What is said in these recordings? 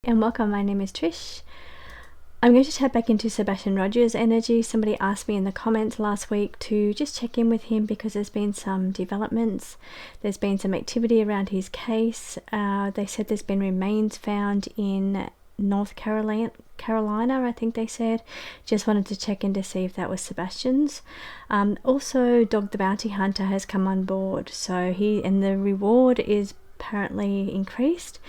and welcome. My name is Trish. I'm going to tap back into Sebastian Rogers' energy. Somebody asked me in the comments last week to just check in with him because there's been some developments. There's been some activity around his case. They said there's been remains found in North Carolina, I think they said. Just wanted to check in to see if that was Sebastian's. Also, Dog the Bounty Hunter has come on board, so the reward is apparently increased.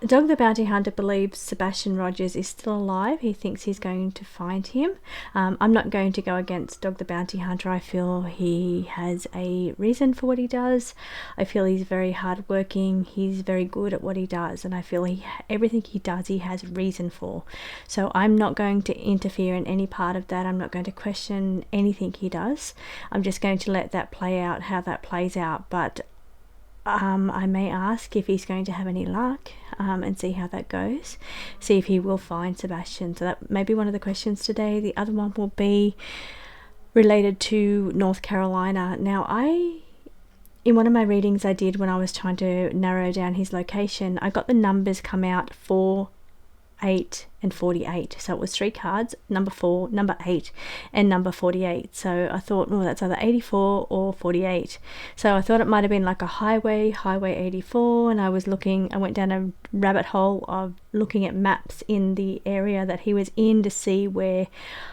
Dog the Bounty Hunter believes Sebastian Rogers is still alive. He thinks he's going to find him. I'm not going to go against Dog the Bounty Hunter. I feel he has a reason for what he does. I feel he's very hardworking. He's very good at what he does, and I feel everything he does he has reason for. So I'm not going to interfere in any part of that. I'm not going to question anything he does. I'm just going to let that play out, how that plays out. But I may ask if he's going to have any luck and see how that goes. See if he will find Sebastian. So that may be one of the questions today. The other one will be related to North Carolina. Now, in one of my readings I did when I was trying to narrow down his location, I got the numbers come out 4, 8 and 48. So it was 3 cards, number 4, number 8 and number 48. So I thought, that's either 84 or 48. So I thought it might have been like a highway 84, and I went down a rabbit hole of looking at maps in the area that he was in to see where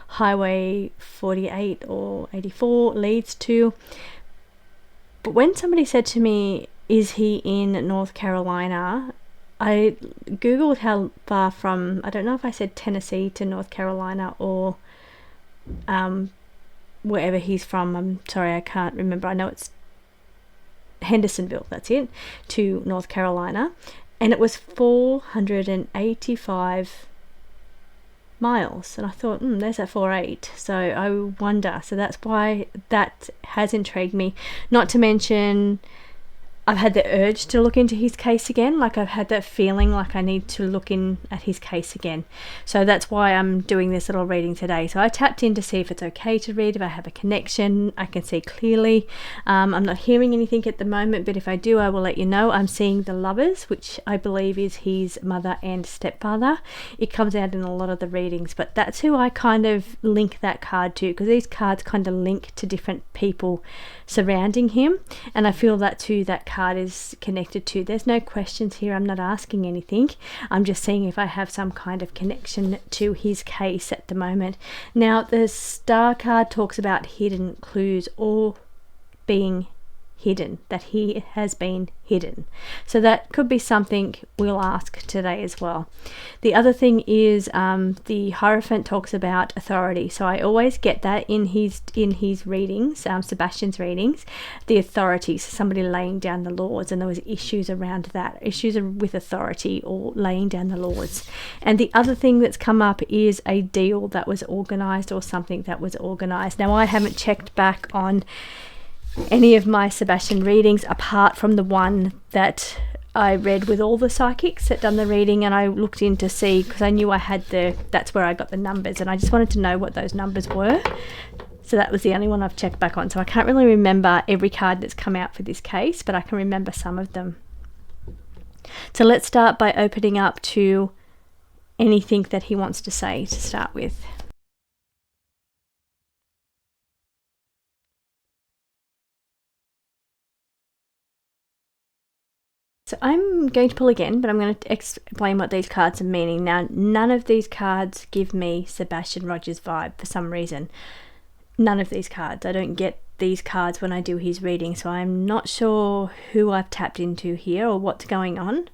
highway 48 or 84 leads to. But when somebody said to me, is he in North Carolina, I googled how far from, I don't know if I said Tennessee to North Carolina or wherever he's from. I'm sorry, I can't remember. I know it's Hendersonville, that's it, to North Carolina, and it was 485 miles, and I thought, there's that 48. So I wonder, so that's why that has intrigued me. Not to mention, I've had the urge to look into his case again. Like, I've had that feeling like I need to look in at his case again. So that's why I'm doing this little reading today. So I tapped in to see if it's okay to read, if I have a connection, I can see clearly. I'm not hearing anything at the moment, but if I do, I will let you know. I'm seeing the Lovers, which I believe is his mother and stepfather. It comes out in a lot of the readings, but that's who I kind of link that card to, because these cards kind of link to different people surrounding him, and I feel that's who that card is connected to. There's no questions here. I'm not asking anything. I'm just seeing if I have some kind of connection to his case at the moment. Now, the Star card talks about hidden clues or being hidden, that he has been hidden. So that could be something we'll ask today as well. The other thing is the Hierophant talks about authority. So I always get that in his readings, Sebastian's readings, the authority, so somebody laying down the laws, and there was issues around that, issues with authority or laying down the laws. And the other thing that's come up is a deal that was organized or something that was organized. Now, I haven't checked back on any of my Sebastian readings apart from the one that I read with all the psychics that done the reading, and I looked in to see, because I knew I had that's where I got the numbers, and I just wanted to know what those numbers were. So that was the only one I've checked back on. So I can't really remember every card that's come out for this case, but I can remember some of them. So let's start by opening up to anything that he wants to say to start with. So I'm going to pull again, but I'm going to explain what these cards are meaning. Now, none of these cards give me Sebastian Rogers vibe for some reason. None of these cards. I don't get these cards when I do his reading, so I'm not sure who I've tapped into here or what's going on.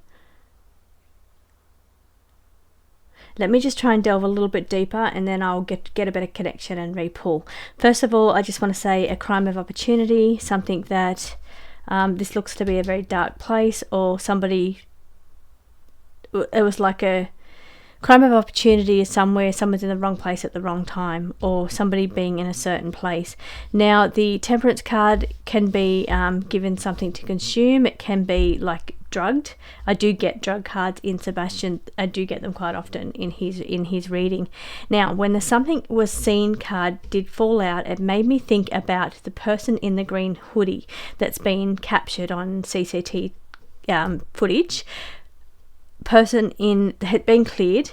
Let me just try and delve a little bit deeper, and then I'll get a better connection and re-pull. First of all, I just want to say a crime of opportunity, something that this looks to be a very dark place, or it was like a crime of opportunity is someone's in the wrong place at the wrong time, or somebody being in a certain place. Now, the Temperance card can be given something to consume. It can be like drugged. I do get drug cards in Sebastian. I do get them quite often in his reading. Now, when the something was seen card did fall out, it made me think about the person in the green hoodie that's been captured on CCTV footage. person had been cleared.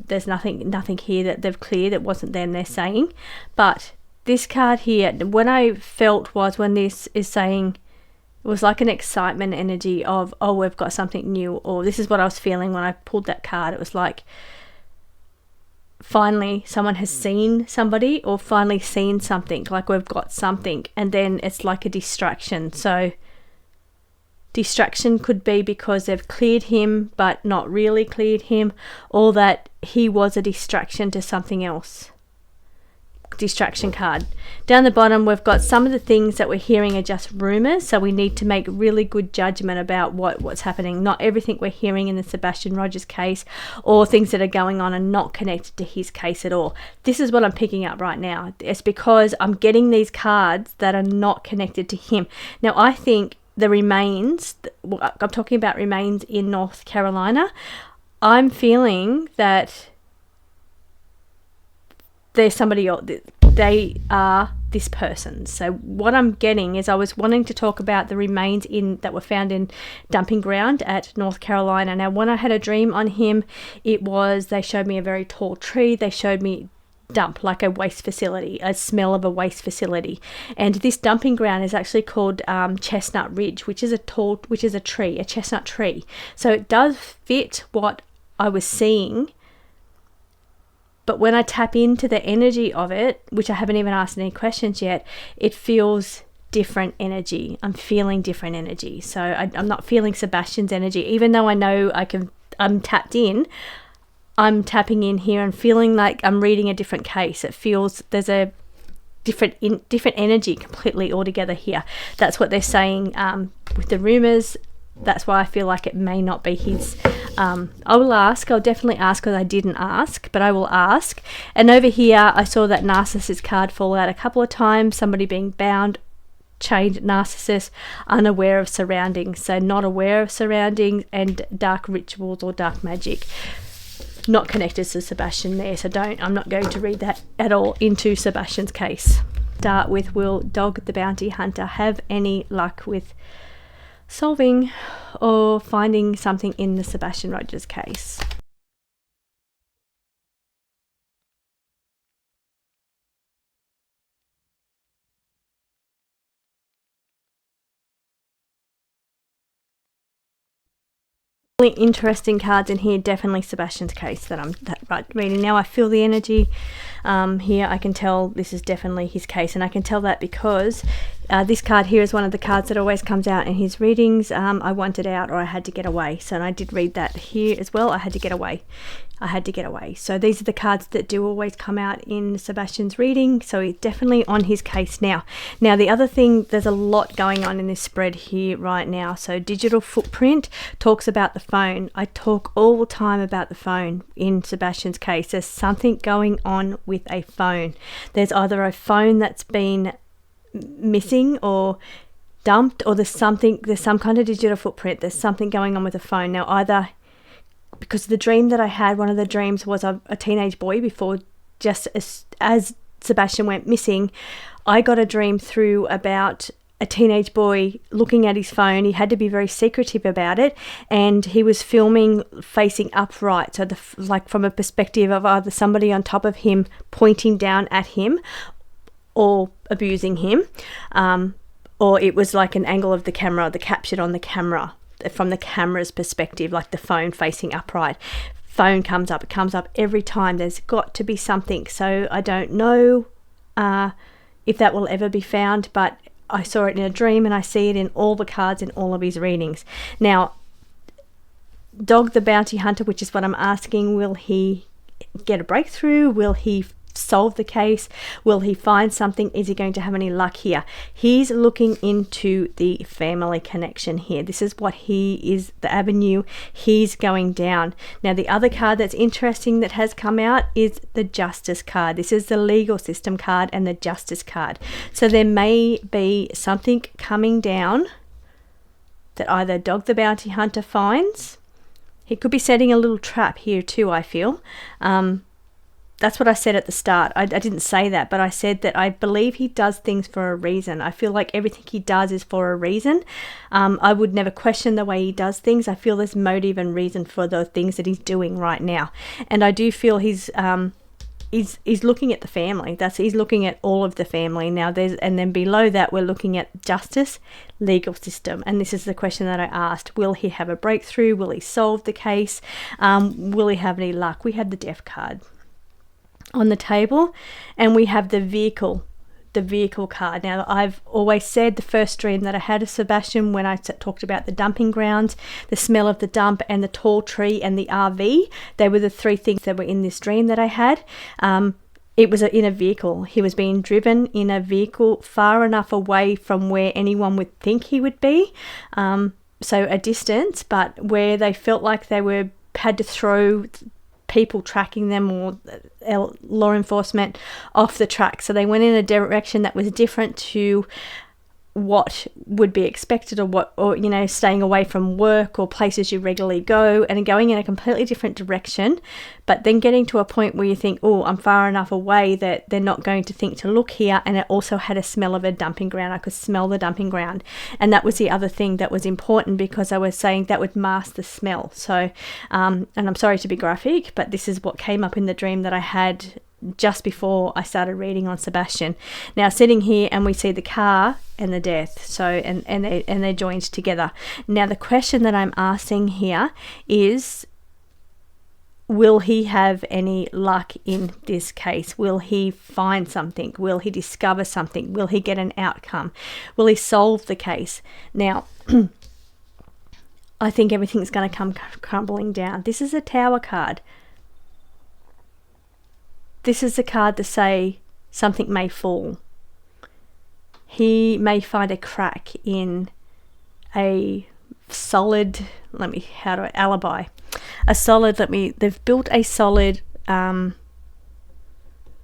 There's nothing here that they've cleared. It wasn't them, they're saying. But this card here, when I felt was when this is saying, it was like an excitement energy of, oh, we've got something new, or this is what I was feeling when I pulled that card. It was like, finally someone has seen somebody, or finally seen something, like we've got something. And then it's like a distraction. So distraction could be because they've cleared him but not really cleared him, or that he was a distraction to something else. Distraction card. Down the bottom, we've got some of the things that we're hearing are just rumors, so we need to make really good judgment about what's happening. Not everything we're hearing in the Sebastian Rogers case, or things that are going on, are not connected to his case at all. This is what I'm picking up right now. It's because I'm getting these cards that are not connected to him. Now, I think the remains, I'm talking about remains in North Carolina, I'm feeling that there's somebody else. They are this person. So what I'm getting is, I was wanting to talk about the remains that were found in dumping ground at North Carolina. Now, when I had a dream on him, they showed me a very tall tree. They showed me dump, like a waste facility, a smell of a waste facility. And this dumping ground is actually called Chestnut Ridge, which is a tree, a chestnut tree. So it does fit what I was seeing. But when I tap into the energy of it, which I haven't even asked any questions yet, it feels different energy. I'm feeling different energy. So I'm not feeling Sebastian's energy, even though I know I'm tapped in. I'm tapping in here and feeling like I'm reading a different case. It feels there's a different energy completely altogether here. That's what they're saying with the rumors. That's why I feel like it may not be his. I'll definitely ask, because I didn't ask, but I will ask. And over here, I saw that narcissist card fall out a couple of times. Somebody being bound, chained, narcissist, unaware of surroundings. So not aware of surroundings, and dark rituals or dark magic. Not connected to Sebastian there. So I'm not going to read that at all into Sebastian's case. Start with, will Dog the Bounty Hunter have any luck with solving or finding something in the Sebastian Rogers case? Really interesting cards in here. Definitely Sebastian's case that I'm reading now. I feel the energy here. I can tell this is definitely his case, and I can tell that because this card here is one of the cards that always comes out in his readings. I wanted out, or I had to get away. So, and I did read that here as well. I had to get away. So these are the cards that do always come out in Sebastian's reading. So he's definitely on his case now. Now, the other thing, there's a lot going on in this spread here right now. So digital footprint talks about the phone. I talk all the time about the phone in Sebastian's case. There's something going on with a phone. There's either a phone that's been missing or dumped, or there's some kind of digital footprint. There's something going on with the phone. Now, either because the dream that I had, one of the dreams was a teenage boy before, just as Sebastian went missing, I got a dream through about a teenage boy looking at his phone. He had to be very secretive about it, and he was filming facing upright, so like from a perspective of either somebody on top of him pointing down at him or abusing him, or it was like an angle of the camera, the captured on the camera, from the camera's perspective, like the phone facing upright. Phone comes up. It comes up every time. There's got to be something. So I don't know if that will ever be found, but I saw it in a dream, and I see it in all the cards in all of his readings. Now, Dog the Bounty Hunter, which is what I'm asking, will he get a breakthrough? Will he solve the case? Will he find something? Is he going to have any luck here? He's looking into the family connection here. This is what the avenue he's going down. Now, the other card that's interesting that has come out is the Justice card. This is the legal system card and the Justice card. So there may be something coming down that either Dog the Bounty Hunter finds. He could be setting a little trap here too, I feel. that's what I said at the start. I didn't say that, but I said that I believe he does things for a reason. I feel like everything he does is for a reason. I would never question the way he does things. I feel there's motive and reason for the things that he's doing right now. And I do feel he's looking at the family. He's looking at all of the family now. And then below that, we're looking at justice, legal system. And this is the question that I asked: will he have a breakthrough? Will he solve the case? Will he have any luck? We have the death card on the table, and we have the vehicle card. Now, I've always said the first dream that I had of Sebastian, when I talked about the dumping grounds, the smell of the dump, and the tall tree, and the RV, they were the three things that were in this dream that I had. It was in a vehicle. He was being driven in a vehicle far enough away from where anyone would think he would be, so a distance, but where they felt like they had to throw people tracking them or law enforcement off the track. So they went in a direction that was different to what would be expected, or staying away from work or places you regularly go, and going in a completely different direction, but then getting to a point where you think, oh, I'm far enough away that they're not going to think to look here. And it also had a smell of a dumping ground. I could smell the dumping ground, and that was the other thing that was important, because I was saying that would mask the smell. So and I'm sorry to be graphic, but this is what came up in the dream that I had just before I started reading on Sebastian. Now, sitting here, and we see the car and the death, so and they're joined together. Now, the question that I'm asking here is, will he have any luck in this case? Will he find something? Will he discover something? Will he get an outcome? Will he solve the case? Now, I think everything's going to come crumbling down. This is a Tower card. This is a card to say something may fall. He may find a crack in a solid, alibi. They've built a solid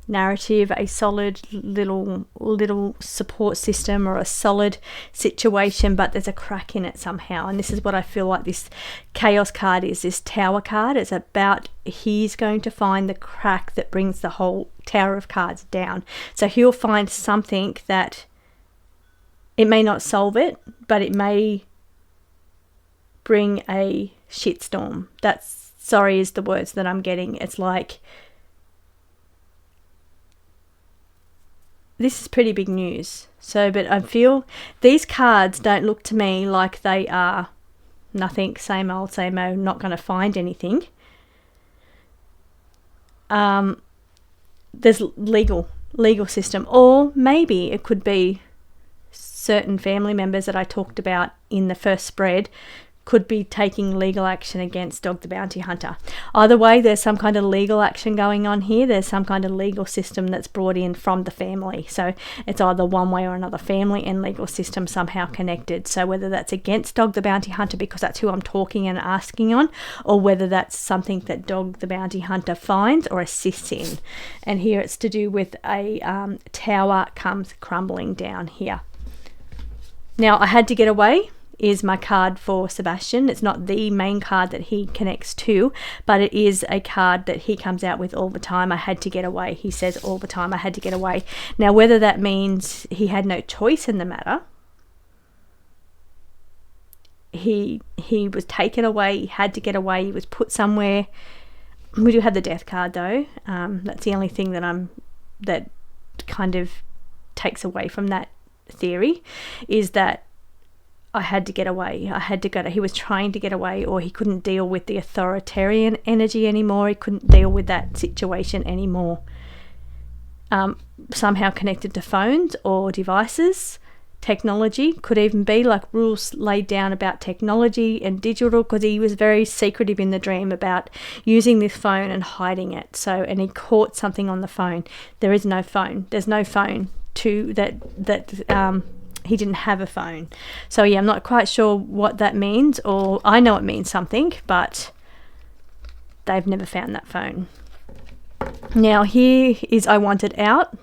narrative, a solid little support system, or a solid situation, but there's a crack in it somehow. And this is what I feel like this chaos card is. This Tower card is about, he's going to find the crack that brings the whole tower of cards down. So he'll find something that, it may not solve it, but it may bring a shitstorm. Is the words that I'm getting. It's like, this is pretty big news. So, but I feel these cards don't look to me like they are nothing, same old, not going to find anything. There's legal system, or maybe it could be certain family members that I talked about in the first spread could be taking legal action against Dog the Bounty Hunter. Either way, there's some kind of legal action going on here. There's some kind of legal system that's brought in from the family. So it's either one way or another, family and legal system somehow connected. So whether that's against Dog the Bounty Hunter, because that's who I'm talking and asking on, or whether that's something that Dog the Bounty Hunter finds or assists in. And here it's to do with a tower comes crumbling down here. Now, I had to get away is my card for Sebastian. It's not the main card that he connects to, but it is a card that he comes out with all the time. I had to get away. He says all the time, I had to get away. Now, whether that means he had no choice in the matter, he was taken away, he had to get away, he was put somewhere. We do have the death card though. That's the only thing that kind of takes away from that theory, is that I had to get away. He was trying to get away, or he couldn't deal with the authoritarian energy anymore. He couldn't deal with that situation anymore. Somehow connected to phones or devices. Technology could even be like rules laid down about technology and digital, because he was very secretive in the dream about using this phone and hiding it. So, and he caught something on the phone. There is no phone. There's no phone to that. He didn't have a phone. So yeah, I'm not quite sure what that means, or I know it means something, but they've never found that phone. Now here is I wanted out.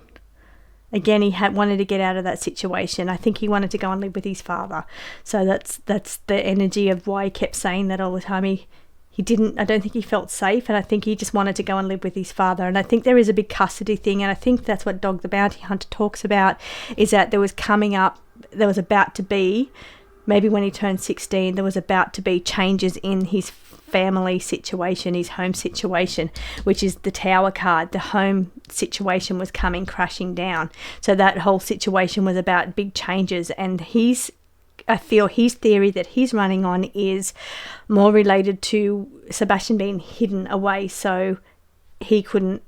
Again, he wanted to get out of that situation. I think he wanted to go and live with his father. So that's the energy of why he kept saying that all the time. I don't think he felt safe, and I think he just wanted to go and live with his father. And I think there is a big custody thing, and I think that's what Dog the Bounty Hunter talks about, is that there was about to be, maybe when he turned 16, there was about to be changes in his family situation, his home situation, which is the Tower card. The home situation was coming crashing down. So that whole situation was about big changes, and I feel his theory that he's running on is more related to Sebastian being hidden away so he couldn't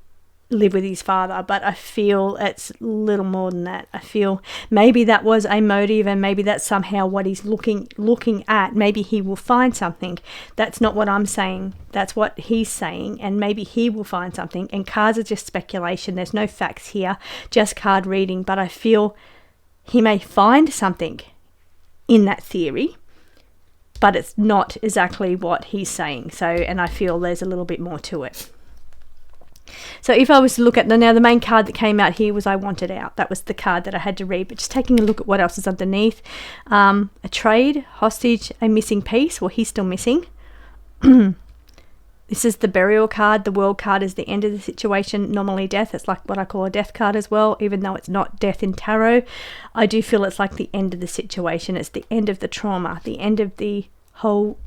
live with his father. But I feel it's little more than that. I feel maybe that was a motive, and maybe that's somehow what he's looking at. Maybe he will find something. That's not what I'm saying. That's what he's saying, and maybe he will find something. And cards are just speculation. There's no facts here, just card reading. But I feel he may find something in that theory, but it's not exactly what he's saying. So, and I feel there's a little bit more to it. So if I was to look at the main card that came out here was I Wanted Out. That was the card that I had to read, but just taking a look at what else is underneath. A trade, hostage, a missing piece. Well, he's still missing. This is the burial card. The world card is the end of the situation, normally death. It's like what I call a death card as well, even though it's not death in tarot. I do feel it's like the end of the situation. It's the end of the trauma, the end of the whole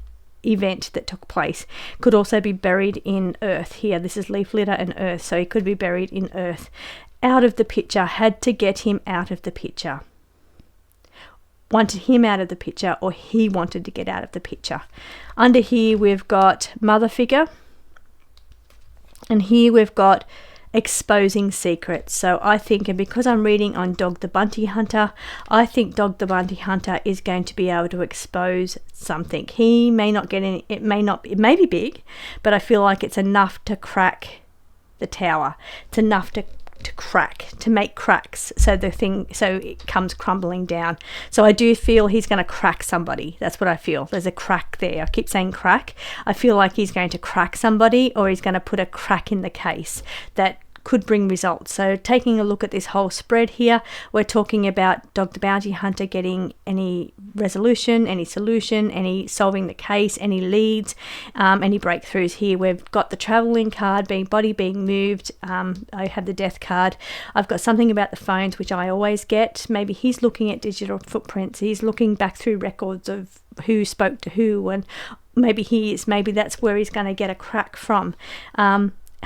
event that took place. Could also be buried in earth here. This is leaf litter and earth, so he could be buried in earth. Out of the picture, had to get him out of the picture. Wanted him out of the picture, or he wanted to get out of the picture. Under here we've got mother figure, and here we've got exposing secrets. So I think, and because I'm reading on Dog the Bounty Hunter, I think Dog the Bounty Hunter is going to be able to expose something. He may not get any, it may be big, but I feel like it's enough to crack the tower. It's enough to make cracks, so it comes crumbling down. So I do feel he's going to crack somebody. That's what I feel. There's a crack there. I keep saying crack. I feel like he's going to crack somebody, or he's going to put a crack in the case that could bring results. So taking a look at this whole spread here, we're talking about Dog the Bounty Hunter getting any resolution, any solution, any solving the case, any leads, any breakthroughs. Here we've got the traveling card, body being moved. I have the death card. I've got something about the phones, which I always get. Maybe he's looking at digital footprints. He's looking back through records of who spoke to who, and maybe that's where he's going to get a crack from.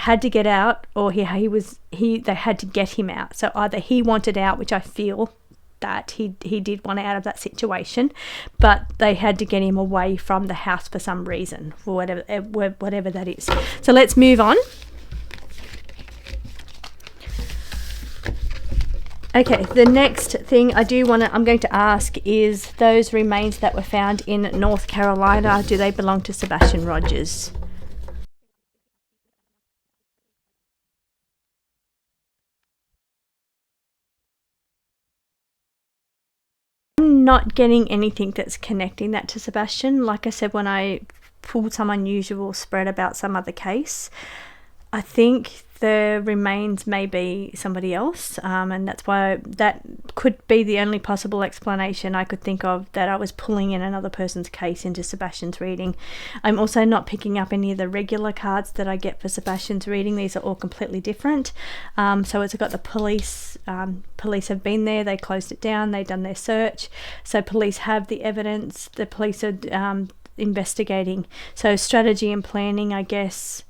Had to get out, or they had to get him out. So either he wanted out, which I feel that he did want out of that situation, but they had to get him away from the house for some reason, for whatever that is. So let's move on. Okay, the next thing I'm going to ask is those remains that were found in North Carolina, do they belong to Sebastian Rogers? I'm not getting anything that's connecting that to Sebastian. Like I said, when I pulled some unusual spread about some other case, I think the remains may be somebody else, and that's why that could be the only possible explanation I could think of, that I was pulling in another person's case into Sebastian's reading. I'm also not picking up any of the regular cards that I get for Sebastian's reading. These are all completely different. So it's got the police. Police have been there, they closed it down, they've done their search, so police have the evidence, the police are investigating. So strategy and planning, I guess.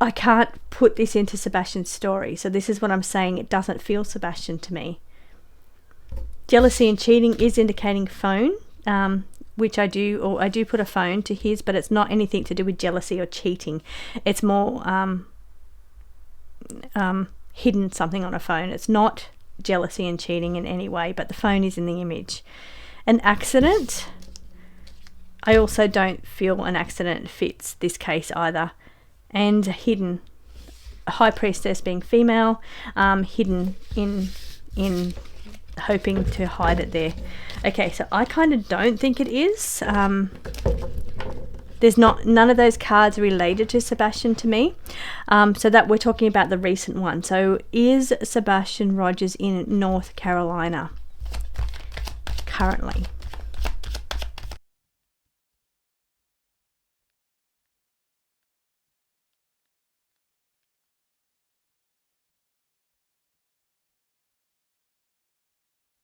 I can't put this into Sebastian's story, so this is what I'm saying. It doesn't feel Sebastian to me. Jealousy and cheating is indicating phone, which I do put a phone to his, but it's not anything to do with jealousy or cheating. It's more hidden something on a phone. It's not jealousy and cheating in any way, but the phone is in the image. An accident, I also don't feel an accident fits this case either. And hidden, high priestess being female, hidden in hoping to hide it there. Okay, so I kind of don't think it is. There's none of those cards related to Sebastian to me. So that we're talking about the recent one. So is Sebastian Rogers in North Carolina currently?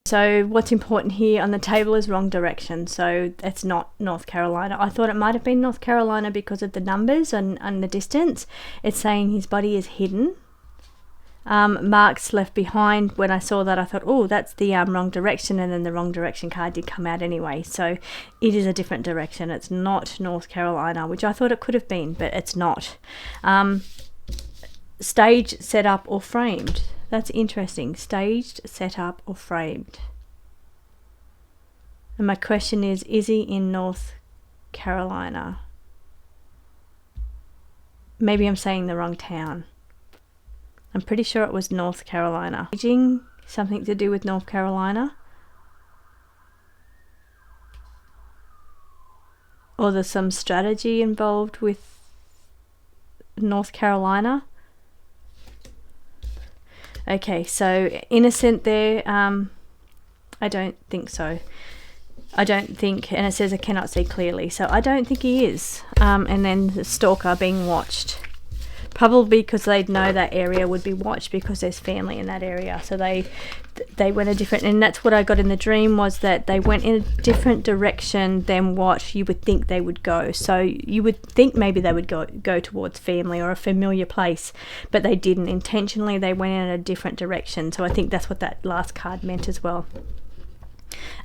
So what's important here on the table is wrong direction. So it's not North Carolina. I thought it might have been North Carolina because of the numbers and the distance. It's saying his body is hidden. Marks left behind. When I saw that, I thought, oh, that's the wrong direction, and then the wrong direction card did come out anyway. So it is a different direction. It's not North Carolina, which I thought it could have been, but it's not. Staged, set up, or framed. That's interesting. Staged, set up, or framed. And my question is he in North Carolina? Maybe I'm saying the wrong town. I'm pretty sure it was North Carolina. Staging, something to do with North Carolina? Or there's some strategy involved with North Carolina? Okay, so innocent there, I don't think so. I don't think, and it says I cannot see clearly, so I don't think he is. And then the stalker being watched. Probably because they'd know that area would be watched because there's family in that area. So they went a different, and that's what I got in the dream, was that they went in a different direction than what you would think they would go. So you would think maybe they would go towards family or a familiar place, but they didn't. Intentionally, they went in a different direction. So I think that's what that last card meant as well.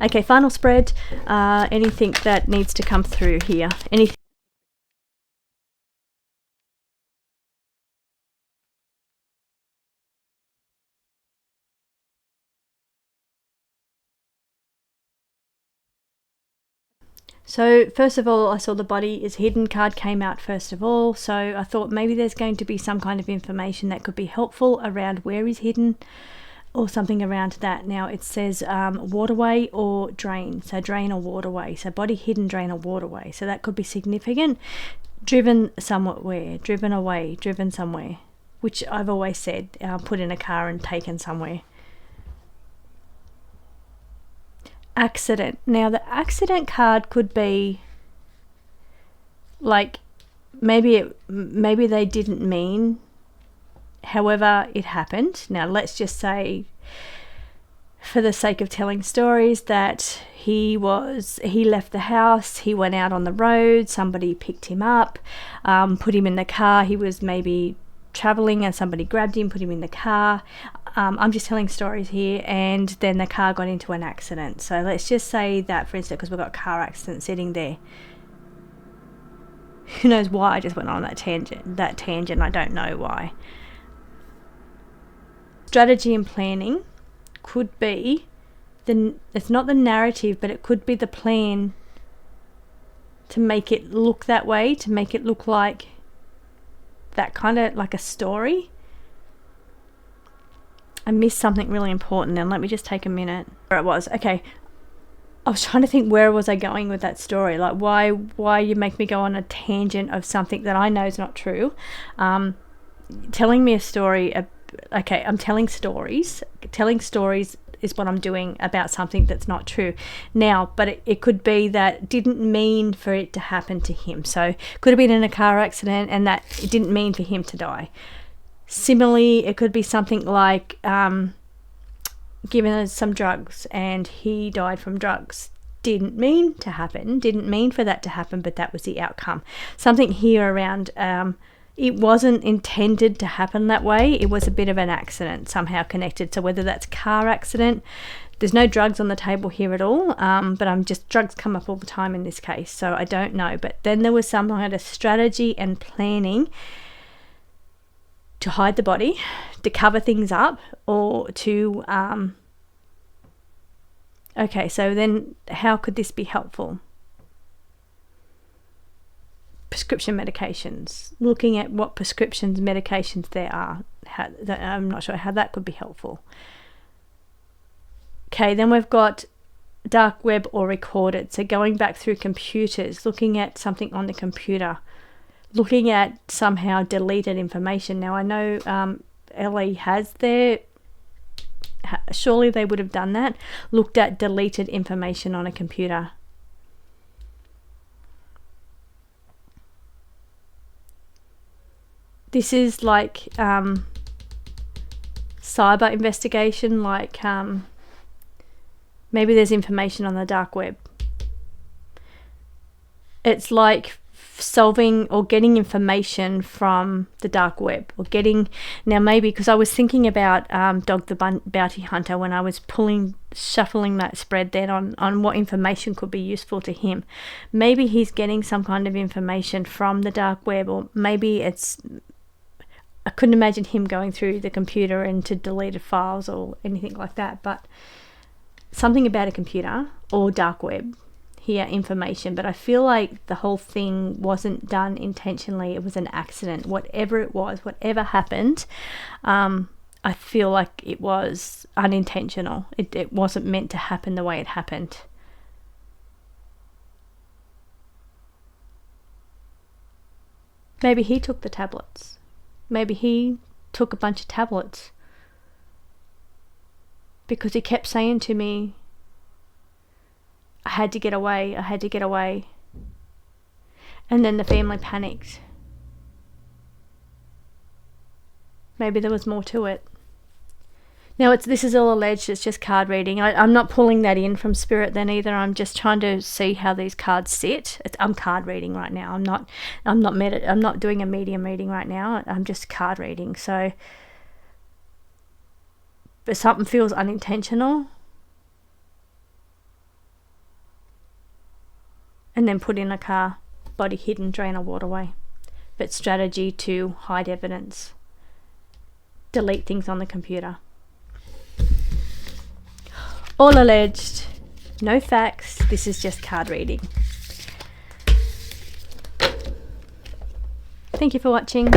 Okay, final spread. Anything that needs to come through here? Anything? So first of all, I saw the body is hidden card came out first of all. So I thought maybe there's going to be some kind of information that could be helpful around where he's hidden or something around that. Now it says waterway or drain. So drain or waterway. So body hidden, drain or waterway. So that could be significant. Driven somewhere, driven away, driven somewhere, which I've always said, put in a car and taken somewhere. Accident. Now the accident card could be like maybe they didn't mean, however it happened. Now let's just say, for the sake of telling stories, that he left the house, he went out on the road, somebody picked him up, put him in the car. He was maybe traveling and somebody grabbed him, put him in the car. I'm just telling stories here, and then the car got into an accident. So let's just say that, for instance, because we've got a car accident sitting there. Who knows why I just went on that tangent, I don't know why. Strategy and planning could be it's not the narrative, but it could be the plan to make it look that way, to make it look like that, kind of like a story. I missed something really important then. Let me just take a minute. Where it was. Okay. I was trying to think, where was I going with that story? Like, why you make me go on a tangent of something that I know is not true. Telling me a story. Okay, I'm telling stories. Telling stories is what I'm doing about something that's not true. Now, but it could be that didn't mean for it to happen to him. So could have been in a car accident and that it didn't mean for him to die. Similarly, it could be something like given us some drugs and he died from drugs. Didn't mean to happen, didn't mean for that to happen, but that was the outcome. Something here around it wasn't intended to happen that way. It was a bit of an accident somehow connected. So whether that's car accident, there's no drugs on the table here at all, but drugs come up all the time in this case, so I don't know. But then there was some kind of strategy and planning to hide the body, to cover things up, or to okay, so then how could this be helpful? Prescription medications, looking at what prescriptions, medications there are. I'm not sure how that could be helpful. Okay, then we've got dark web or recorded. So going back through computers, looking at something on the computer, looking at somehow deleted information. Now I know Ellie has surely they would have done that, looked at deleted information on a computer. This is like cyber investigation, like Maybe there's information on the dark web. It's like solving or getting information from the dark web, or getting, now maybe because I was thinking about Dog the Bounty Hunter when I was shuffling that spread then on what information could be useful to him. Maybe he's getting some kind of information from the dark web, or maybe I couldn't imagine him going through the computer into deleted files or anything like that, but something about a computer or dark web here, information. But I feel like the whole thing wasn't done intentionally. It was an accident. Whatever it was, whatever happened, I feel like it was unintentional. It wasn't meant to happen the way it happened. Maybe he took the tablets. Maybe he took a bunch of tablets, because he kept saying to me, I had to get away, I had to get away. And then the family panicked. Maybe there was more to it. Now, this is all alleged, it's just card reading. I'm not pulling that in from spirit then either. I'm just trying to see how these cards sit. I'm card reading right now. I'm not doing a medium reading right now. I'm just card reading. So, but something feels unintentional. And then put in a car, body hidden, drain a waterway. But strategy to hide evidence. Delete things on the computer. All alleged. No facts. This is just card reading. Thank you for watching.